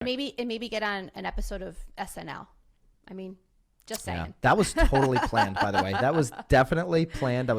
Maybe get on an episode of SNL. I mean, just saying. Yeah, that was totally planned, by the way. That was definitely planned.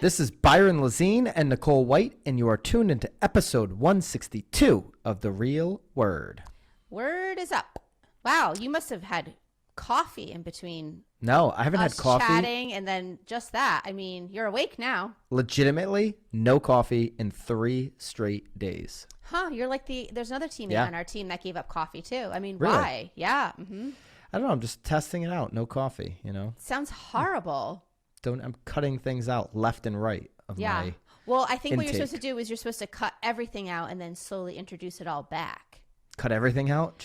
This is Byron, Lazine, and Nicole White, and you are tuned into episode 162 of The Real Word. Word is up. Wow, you must have had coffee in between. No, I haven't had coffee. Chatting and then just that. I mean, you're awake now. Legitimately, no coffee in 3 straight days. Huh, you're like there's another teammate on our team that gave up coffee too. I mean, really? Why? Yeah. Mm-hmm. I don't know. I'm just testing it out. No coffee, Sounds horrible. I'm cutting things out left and right of my Well, I think intake. what you're supposed to do is you're supposed to cut everything out and then slowly introduce it all back. Cut everything out?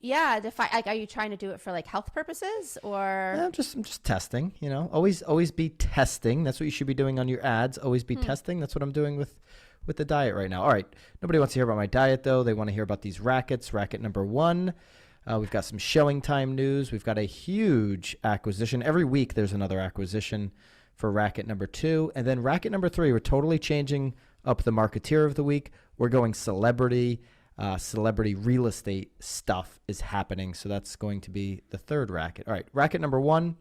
Yeah. Are you trying to do it for like health purposes or? I'm just testing. Always be testing. That's what you should be doing on your ads. Always be testing. That's what I'm doing with the diet right now. All right. Nobody wants to hear about my diet though. They want to hear about these rackets. Racket number 1. We've got some ShowingTime news. We've got a huge acquisition. Every week there's another acquisition for racket number 2. And then racket number 3, we're totally changing up the marketeer of the week. We're going celebrity real estate stuff is happening. So that's going to be the 3rd racket. All right, racket number 1,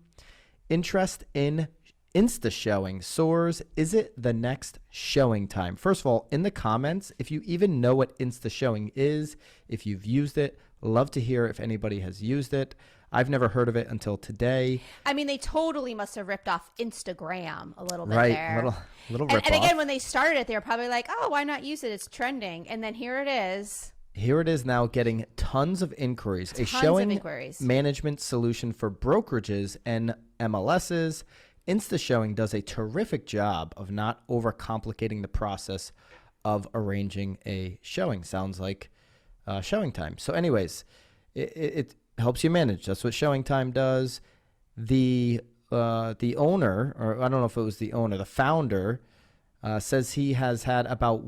interest in Instashowing. Soars, is it the next ShowingTime? First of all, in the comments, if you even know what Instashowing is, if you've used it, love to hear if anybody has used it. I've never heard of it until today. I mean, they totally must have ripped off Instagram a little bit there. Right, little rip and off. again, when they started it, they were probably like, oh, why not use it? It's trending. And then here it is. Here it is now getting tons of inquiries. A showing management solution for brokerages and MLSs. Instashowing does a terrific job of not overcomplicating the process of arranging a showing. Sounds like ShowingTime. So anyways, it helps you manage. That's what ShowingTime does. The owner, or I don't know if it was the owner, the founder, says he has had about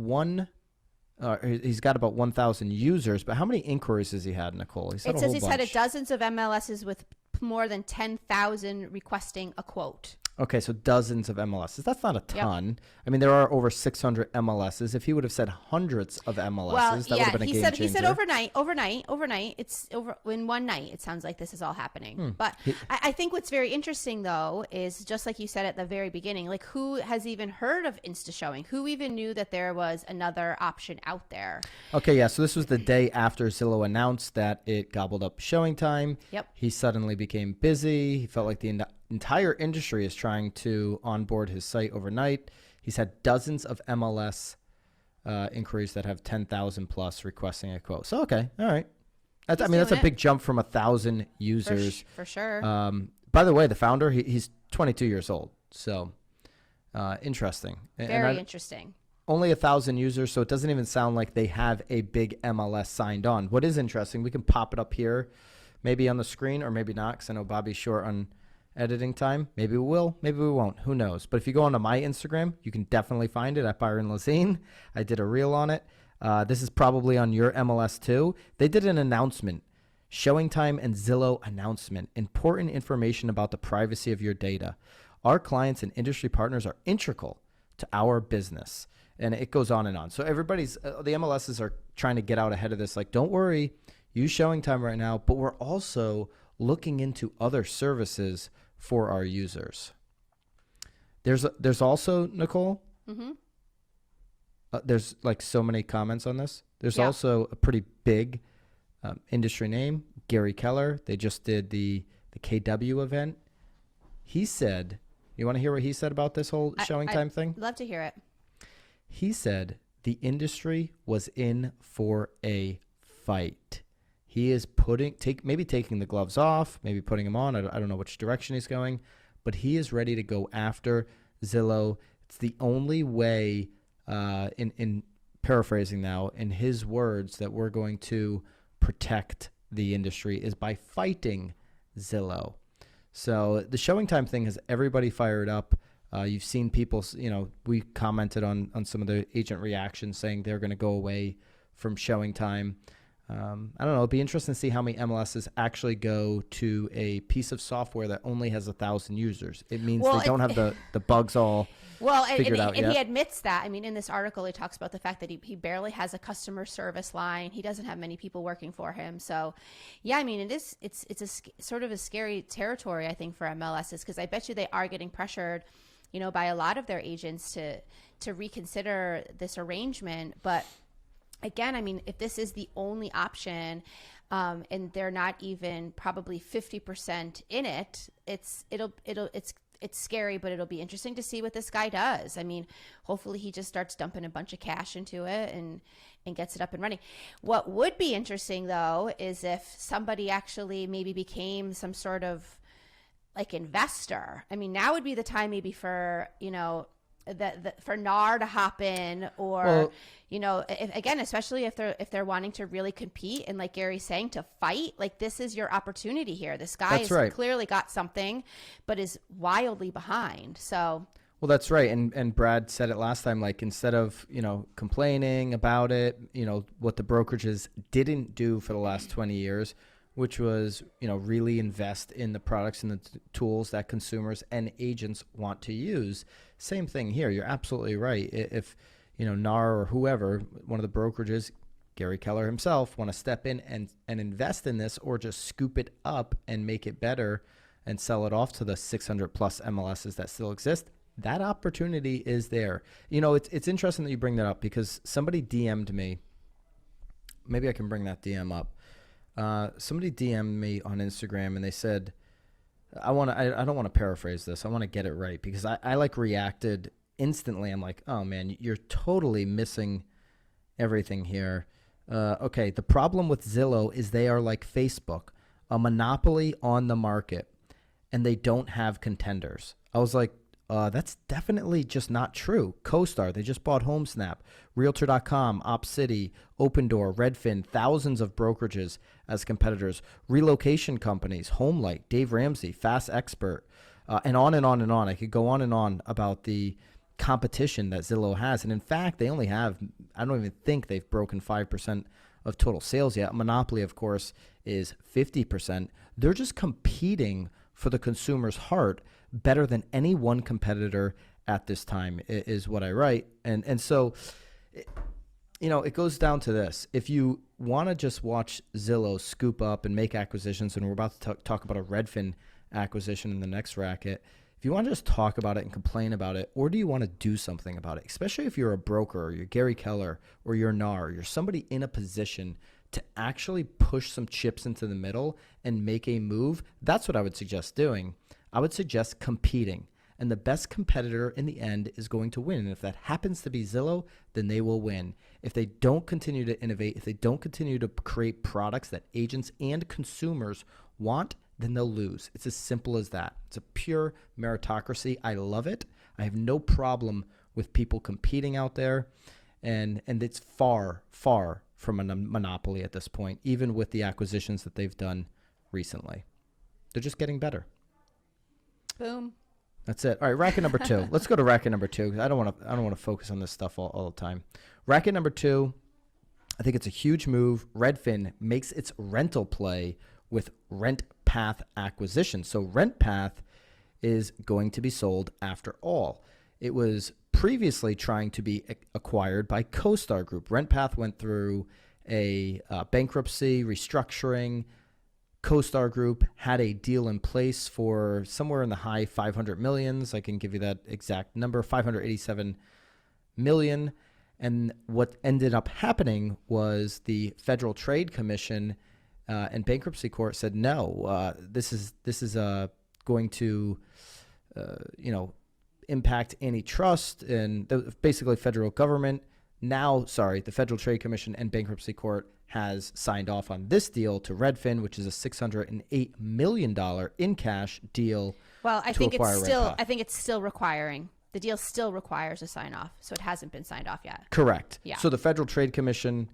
he's got about 1,000 users, but how many inquiries has he had, Nicole? It says he's had dozens of MLSs with more than 10,000 requesting a quote. Okay, so dozens of MLSs. That's not a ton. Yep. I mean, there are over 600 MLSs. If he would have said hundreds of MLSs, that would have been a game changer. He said overnight. It's over in one night. It sounds like this is all happening. But I think what's very interesting, though, is just like you said at the very beginning, like who has even heard of Instashowing? Who even knew that there was another option out there? Okay, yeah. So this was the day after Zillow announced that it gobbled up ShowingTime. Yep. He suddenly became busy. He felt like the entire industry is trying to onboard his site overnight. He's had dozens of MLS inquiries that have 10,000 plus requesting a quote. So, okay. All right. That's a big jump from 1,000 users. For sure. By the way, the founder, he's 22 years old. So interesting. Very interesting. Only 1,000 users. So it doesn't even sound like they have a big MLS signed on. What is interesting, we can pop it up here, maybe on the screen or maybe not, because I know Bobby's short on editing time. Maybe we will, maybe we won't. Who knows? But if you go onto my Instagram, you can definitely find it at Byron Lazine. I did a reel on it. This is probably on your MLS too. They did an announcement, ShowingTime and Zillow announcement. Important information about the privacy of your data. Our clients and industry partners are integral to our business. And it goes on and on. So everybody's, the MLSs are trying to get out ahead of this. Like, don't worry, use ShowingTime right now. But we're also looking into other services for our users. There's also, Nicole, there's like so many comments on this. There's also a pretty big industry name, Gary Keller. They just did the KW event. He said, you want to hear what he said about this whole ShowingTime thing? Love to hear it. He said the industry was in for a fight. He is maybe taking the gloves off, maybe putting them on. I don't know which direction he's going, but he is ready to go after Zillow. It's the only way, in paraphrasing now, in his words, that we're going to protect the industry is by fighting Zillow. So the ShowingTime thing has everybody fired up. You've seen people, we commented on some of the agent reactions saying they're going to go away from ShowingTime. I don't know. It'd be interesting to see how many MLSs actually go to a piece of software that only has 1,000 users. It means they don't have the bugs all figured out yet. And he admits that. I mean, in this article, he talks about the fact that he barely has a customer service line. He doesn't have many people working for him. So, yeah, I mean, it's a sort of a scary territory, I think, for MLSs, because I bet you they are getting pressured, by a lot of their agents to reconsider this arrangement. But again, I mean, if this is the only option, and they're not even probably 50% in it, it's scary, but it'll be interesting to see what this guy does. I mean, hopefully he just starts dumping a bunch of cash into it and gets it up and running. What would be interesting, though, is if somebody actually maybe became some sort of like investor. I mean, now would be the time maybe for, for NAR to hop in, or again, especially if they're wanting to really compete and, like Gary's saying, to fight. Like, this is your opportunity here. This guy has clearly got something, but is wildly behind. So, well, that's right. And Brad said it last time. Like, instead of complaining about it, what the brokerages didn't do for the last 20 years, which was really invest in the products and the tools that consumers and agents want to use. Same thing here. You're absolutely right. If NAR or whoever, one of the brokerages, Gary Keller himself, want to step in and invest in this, or just scoop it up and make it better and sell it off to the 600 plus MLSs that still exist, that opportunity is there. It's interesting that you bring that up, because somebody DM'd me. Maybe I can bring that DM up. Somebody DM'd me on Instagram, and they said, I don't want to paraphrase this. I want to get it right, because I like reacted instantly. I'm like, oh man, you're totally missing everything here. Okay. The problem with Zillow is they are like Facebook, a monopoly on the market, and they don't have contenders. I was like, that's definitely just not true. CoStar, they just bought HomeSnap, Realtor.com, OpCity, Opendoor, Redfin, thousands of brokerages as competitors, relocation companies, HomeLight, Dave Ramsey, Fast Expert, and on and on and on. I could go on and on about the competition that Zillow has. And in fact, they only have, I don't even think they've broken 5% of total sales yet. Monopoly, of course, is 50%. They're just competing for the consumer's heart better than any one competitor at this time, is what I write. And so, it goes down to this. If you want to just watch Zillow scoop up and make acquisitions, and we're about to talk about a Redfin acquisition in the next Racket, if you want to just talk about it and complain about it, or do you want to do something about it, especially if you're a broker, or you're Gary Keller, or you're NAR, or you're somebody in a position to actually push some chips into the middle and make a move, that's what I would suggest doing. I would suggest competing, and the best competitor in the end is going to win. And if that happens to be Zillow, then they will win. If they don't continue to innovate, if they don't continue to create products that agents and consumers want, then they'll lose. It's as simple as that. It's a pure meritocracy. I love it. I have no problem with people competing out there, and it's far, far from a monopoly at this point, even with the acquisitions that they've done recently. They're just getting better. Boom. That's it. All right, racket number 2. Let's go to racket number 2. I don't want to focus on this stuff all the time. Racket number 2. I think it's a huge move. Redfin makes its rental play with RentPath acquisition. So RentPath is going to be sold after all. It was previously trying to be acquired by CoStar Group. RentPath went through a bankruptcy, restructuring. CoStar Group had a deal in place for somewhere in the high 500 millions. I can give you that exact number, 587 million. And what ended up happening was the Federal Trade Commission and bankruptcy court said, no, this is going to, impact antitrust and basically federal government. Now, the Federal Trade Commission and bankruptcy court has signed off on this deal to Redfin, which is a $608 million in cash deal. Well, I think it's still requiring. The deal still requires a sign off, so it hasn't been signed off yet. Correct. Yeah. So the Federal Trade Commission,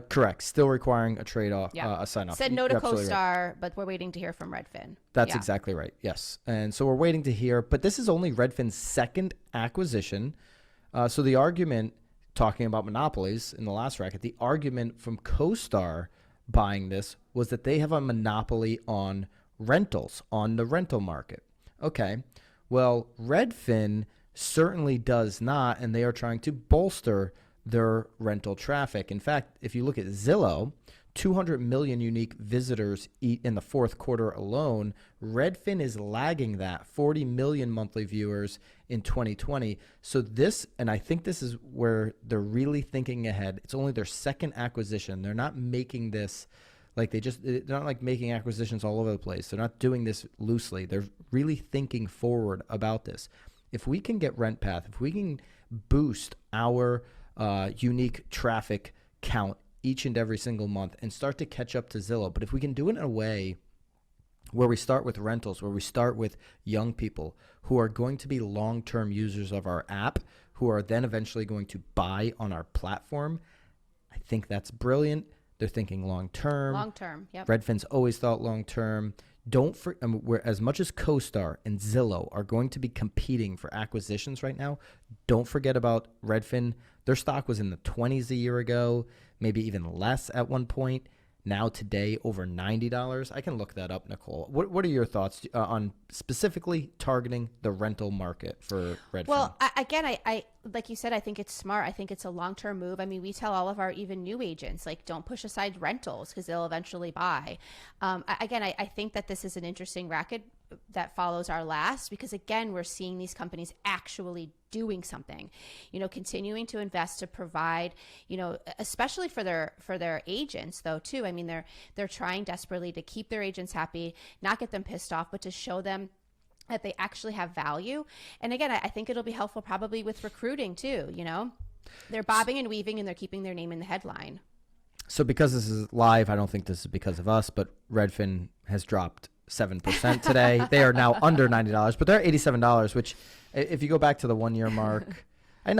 correct, still requiring a trade off, a sign off. Said no to CoStar, but we're waiting to hear from Redfin. That's exactly right. Yes, and so we're waiting to hear. But this is only Redfin's second acquisition. So the argument, talking about monopolies in the last racket, the argument from CoStar buying this was that they have a monopoly on rentals, on the rental market. Okay, well, Redfin certainly does not, and they are trying to bolster their rental traffic. In fact, if you look at Zillow, 200 million unique visitors in the fourth quarter alone. Redfin is lagging that, 40 million monthly viewers in 2020. So this, and I think this is where they're really thinking ahead. It's only their second acquisition. They're not making this like they're not like making acquisitions all over the place. They're not doing this loosely. They're really thinking forward about this. If we can get RentPath, if we can boost our unique traffic count each and every single month and start to catch up to Zillow. But if we can do it in a way where we start with rentals, where we start with young people who are going to be long-term users of our app, who are then eventually going to buy on our platform, I think that's brilliant. They're thinking long-term. Long-term, yep. Redfin's always thought long-term. Where as much as CoStar and Zillow are going to be competing for acquisitions right now, don't forget about Redfin. Their stock was in the 20s a year ago, maybe even less at one point. Now today, over $90. I can look that up, Nicole. What are your thoughts on specifically targeting the rental market for Redfin? Well, I like you said, I think it's smart. I think it's a long-term move. I mean, we tell all of our even new agents, like, don't push aside rentals because they'll eventually buy. I think that this is an interesting racket that follows our last because, again, we're seeing these companies actually doing something, continuing to invest to provide, especially for their agents though too. I mean, they're trying desperately to keep their agents happy, not get them pissed off, but to show them that they actually have value. And again, I think it'll be helpful probably with recruiting too. They're bobbing and weaving and they're keeping their name in the headline. So because this is live, I don't think this is because of us, but Redfin has dropped 7% today. They are now under $90, but they're $87, which if you go back to the 1 year mark, I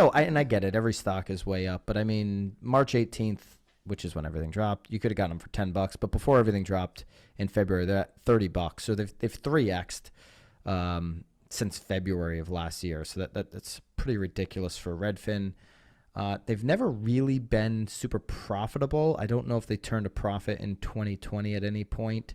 get it. Every stock is way up, but I mean, March 18th, which is when everything dropped, you could have gotten them for $10, but before everything dropped in February, they're at $30. So they've 3x'd since February of last year. So that's pretty ridiculous for Redfin. They've never really been super profitable. I don't know if they turned a profit in 2020 at any point.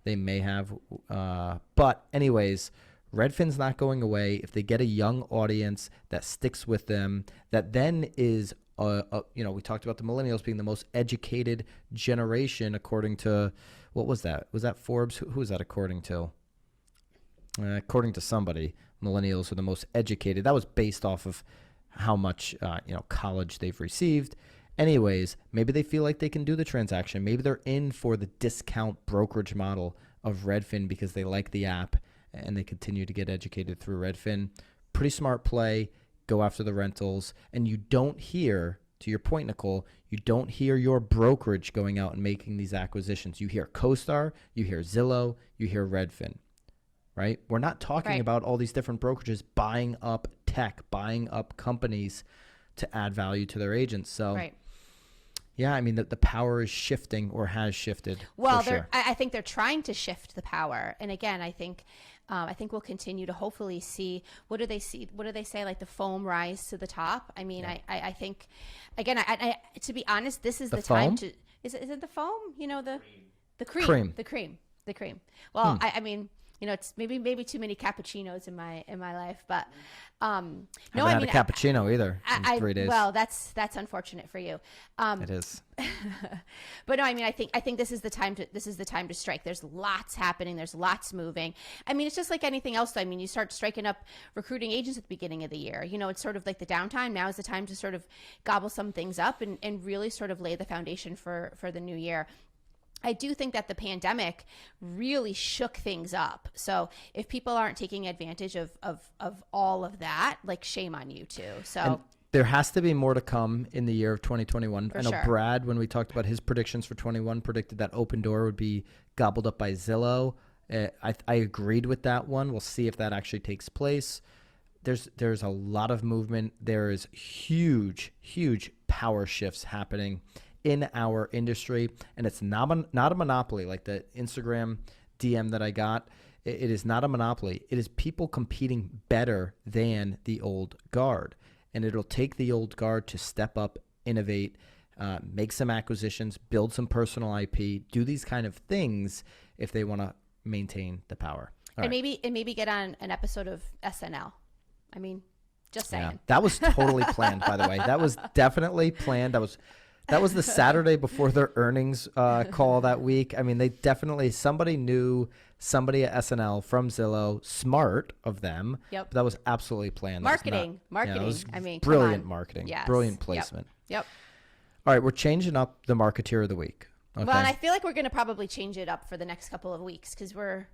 They may have. But anyways, Redfin's not going away. If they get a young audience that sticks with them, that then is, we talked about the millennials being the most educated generation according to, what was that? Was that Forbes? Who was that according to? According to somebody, millennials are the most educated. That was based off of how much college they've received. Anyways, maybe they feel like they can do the transaction. Maybe they're in for the discount brokerage model of Redfin because they like the app and they continue to get educated through Redfin. Pretty smart play. Go after the rentals. And you don't hear, to your point, Nicole, you don't hear your brokerage going out and making these acquisitions. You hear CoStar, you hear Zillow, you hear Redfin. Right? We're not talking about all these different brokerages buying up tech, buying up companies to add value to their agents. So, yeah, I mean, the power is shifting or has shifted. Well, sure. I think they're trying to shift the power. And again, I think we'll continue to hopefully see, what do they say? Like the foam rise to the top. I mean, yeah. I think, again, I to be honest, this is the time to, is it the foam? The cream. Well, I mean, it's maybe too many cappuccinos in my life, but haven't had a cappuccino either in 3 days. Well, that's unfortunate for you. It is. But no, I mean, I think this is the time to strike. There's lots happening. There's lots moving. I mean, it's just like anything else, though. I mean, you start striking up recruiting agents at the beginning of the year. It's sort of like the downtime. Now is the time to sort of gobble some things up and really sort of lay the foundation for the new year. I do think that the pandemic really shook things up. So if people aren't taking advantage of all of that, like, shame on you too. So and there has to be more to come in the year of 2021. I know sure. Brad, when we talked about his predictions for 21, predicted that Open Door would be gobbled up by Zillow. I agreed with that one. We'll see if that actually takes place. There's a lot of movement. There is huge power shifts happening in our industry, and it's not a monopoly like the Instagram DM that I got. It is not a monopoly. It is people competing better than the old guard, and it'll take the old guard to step up, innovate, make some acquisitions, build some personal IP, do these kind of things if they want to maintain the power. And maybe get on an episode of SNL. I mean, just saying. Yeah, that was totally planned, by the way. That was definitely planned. That was the Saturday before their earnings call that week. I mean, somebody knew somebody at SNL from Zillow, smart of them. Yep. But that was absolutely planned. Marketing. I mean, brilliant marketing. Yes. Brilliant placement. Yep. All right, we're changing up the Marketeer of the Week. Okay? Well, and I feel like we're going to probably change it up for the next couple of weeks because we're,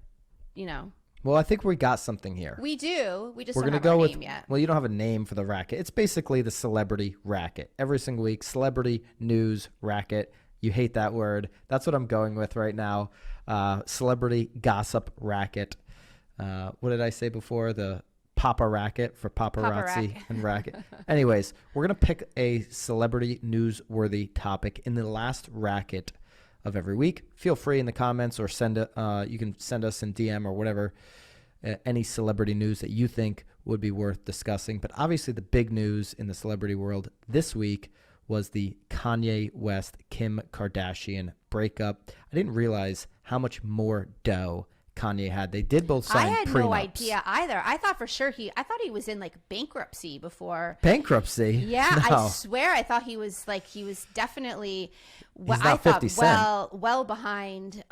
Well, I think we got something here. We do. We just We're don't gonna have go our with, name yet. Well, you don't have a name for the racket. It's basically the celebrity racket. Every single week, celebrity news racket. You hate that word. That's what I'm going with right now. Celebrity gossip racket. What did I say before? The Papa racket for paparazzi and racket. Anyways, we're going to pick a celebrity newsworthy topic in the last racket of every week. Feel free in the comments or you can send us in DM or whatever, any celebrity news that you think would be worth discussing. But obviously the big news in the celebrity world this week was the Kanye West, Kim Kardashian breakup. I didn't realize how much more dough Kanye had. They did both sign prenups. I had no idea either. I thought for sure he was in like bankruptcy before. Bankruptcy? Yeah, No. I swear I thought he was definitely not 50 Cent. well behind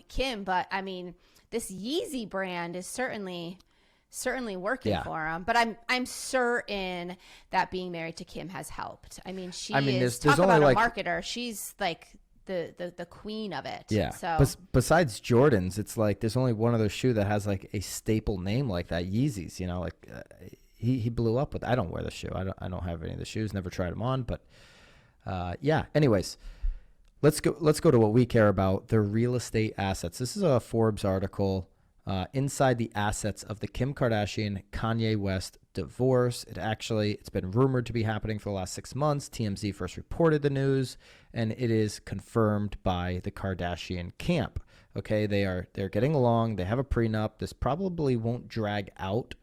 Kim, but I mean this Yeezy brand is certainly working for him. But I'm certain that being married to Kim has helped. I mean, there's talk about a marketer. She's like the queen of it. Yeah. So besides Jordans, it's like there's only one other shoe that has like a staple name like that. Yeezys. He blew up with. I don't wear the shoe. I don't have any of the shoes. Never tried them on. But yeah. Anyways, let's go to what we care about. Their real estate assets. This is a Forbes article. Inside the assets of the Kim Kardashian Kanye West divorce. It's been rumored to be happening for the last 6 months. TMZ first reported the news, and it is confirmed by the Kardashian camp. Okay, they're getting along. They have a prenup. This probably won't drag out.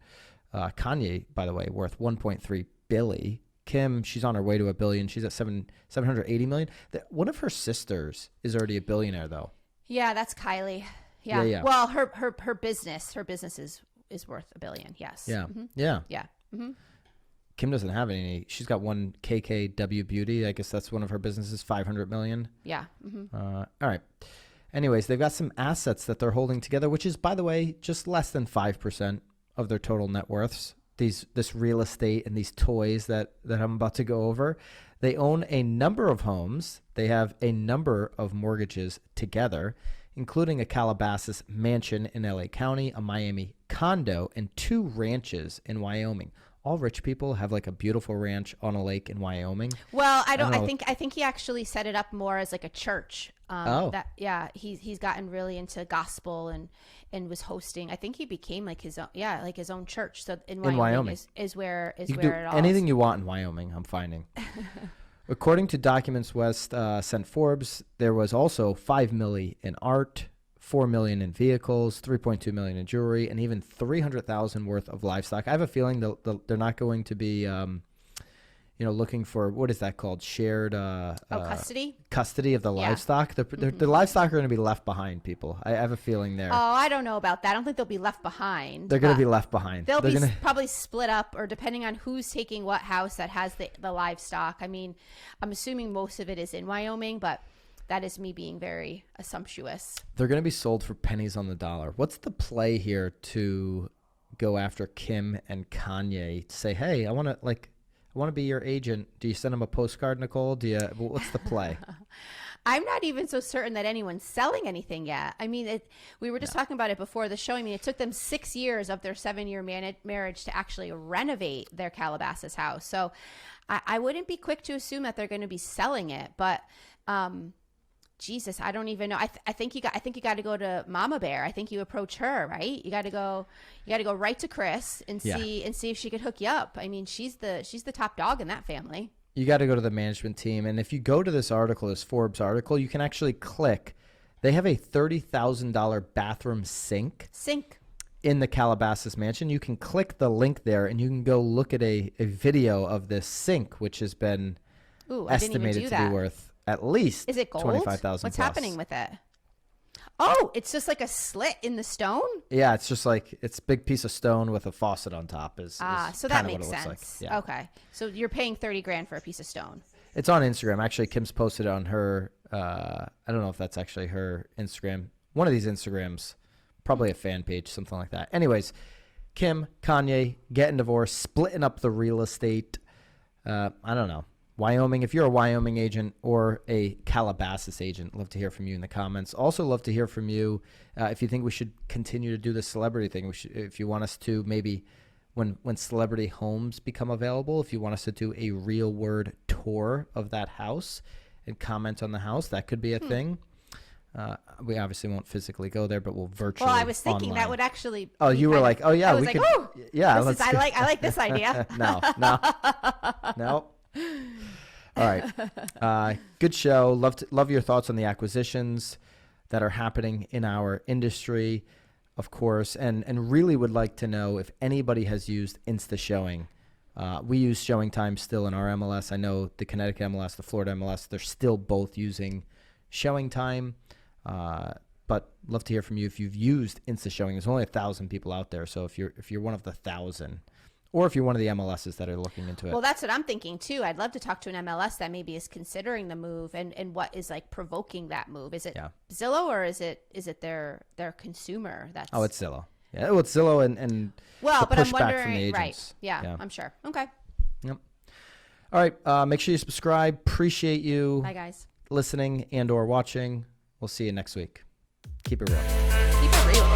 Kanye, by the way, worth $1.3 billion. Kim, she's on her way to $1 billion. She's at $780 million. One of her sisters is already a billionaire, though. Yeah, that's Kylie. Yeah. Well, her business is worth $1 billion. Yes. Yeah. Mm-hmm. Yeah. Yeah. Mm-hmm. Kim doesn't have any. She's got one KKW Beauty. I guess that's one of her businesses. $500 million. Yeah. Mm-hmm. All right. Anyways, they've got some assets that they're holding together, which is, by the way, just less than 5% of their total net worths. This real estate and these toys that I'm about to go over. They own a number of homes. They have a number of mortgages together, including a Calabasas mansion in LA County, a Miami condo, and 2 ranches in Wyoming. All rich people have like a beautiful ranch on a lake in Wyoming. Well, I think he actually set it up more as like a church. He's gotten really into gospel and was hosting. I think he became like his own church. So in Wyoming. is where you can it all anything you want in Wyoming, I'm finding. According to documents West sent Forbes, there was also $5 million in art, $4 million in vehicles, $3.2 million in jewelry, and even $300,000 worth of livestock. I have a feeling they're not going to be, looking for, what is that called? Shared custody? Custody of the livestock. The livestock are going to be left behind, people. I have a feeling there. Oh, I don't know about that. I don't think they'll be left behind. They're going to be left behind. They'll be probably split up, or depending on who's taking what house that has the livestock. I mean, I'm assuming most of it is in Wyoming, but that is me being very assumptuous. They're going to be sold for pennies on the dollar. What's the play here to go after Kim and Kanye to say, hey, I want to be your agent. Do you send them a postcard, Nicole? What's the play? I'm not even so certain that anyone's selling anything yet. I mean, we were just talking about it before the show. I mean, it took them 6 years of their 7-year marriage to actually renovate their Calabasas house. So I wouldn't be quick to assume that they're going to be selling it. But Jesus, I don't even know. I think you got to go to Mama Bear. I think you approach her, right? You got to go right to Chris and see if she could hook you up. I mean, she's the top dog in that family. You got to go to the management team, and if you go to this Forbes article, you can actually click. They have a $30,000 bathroom sink in the Calabasas mansion. You can click the link there, and you can go look at a video of this sink, which has been estimated to be worth at least Is it gold? $25,000. What's happening with it? Oh, it's just like a slit in the stone? Yeah, it's just like it's a big piece of stone with a faucet on top. So that makes sense. Like. Yeah. Okay. So you're paying $30,000 for a piece of stone. It's on Instagram. Actually, Kim's posted it on her. I don't know if that's actually her Instagram. One of these Instagrams, probably a fan page, something like that. Anyways, Kim, Kanye, getting divorced, splitting up the real estate. I don't know. Wyoming, if you're a Wyoming agent or a Calabasas agent, love to hear from you in the comments. Also love to hear from you if you think we should continue to do the celebrity thing. If you want us to maybe, when celebrity homes become available, if you want us to do a real word tour of that house and comment on the house, that could be a thing. We obviously won't physically go there, but we'll virtually. Well, I was thinking online. that would actually. Oh, you were like, oh yeah, I was we like, could. oh, yeah, I like this idea. No. All right. Good show. Love your thoughts on the acquisitions that are happening in our industry, of course, and really would like to know if anybody has used Instashowing. We use ShowingTime still in our MLS. I know the Connecticut MLS, the Florida MLS, they're still both using ShowingTime. But love to hear from you if you've used Instashowing. There's only 1,000 people out there, so if you're one of the 1,000. Or if you're one of the MLSs that are looking into it. Well, that's what I'm thinking, too. I'd love to talk to an MLS that maybe is considering the move and what is, like, provoking that move. Is it Zillow or is it their consumer? Oh, it's Zillow. Yeah, well, it's Zillow and well, but I'm wondering, from the agents. Right. Yeah, I'm sure. Okay. Yep. All right. Make sure you subscribe. Appreciate you listening and or watching. We'll see you next week. Keep it real. Keep it real.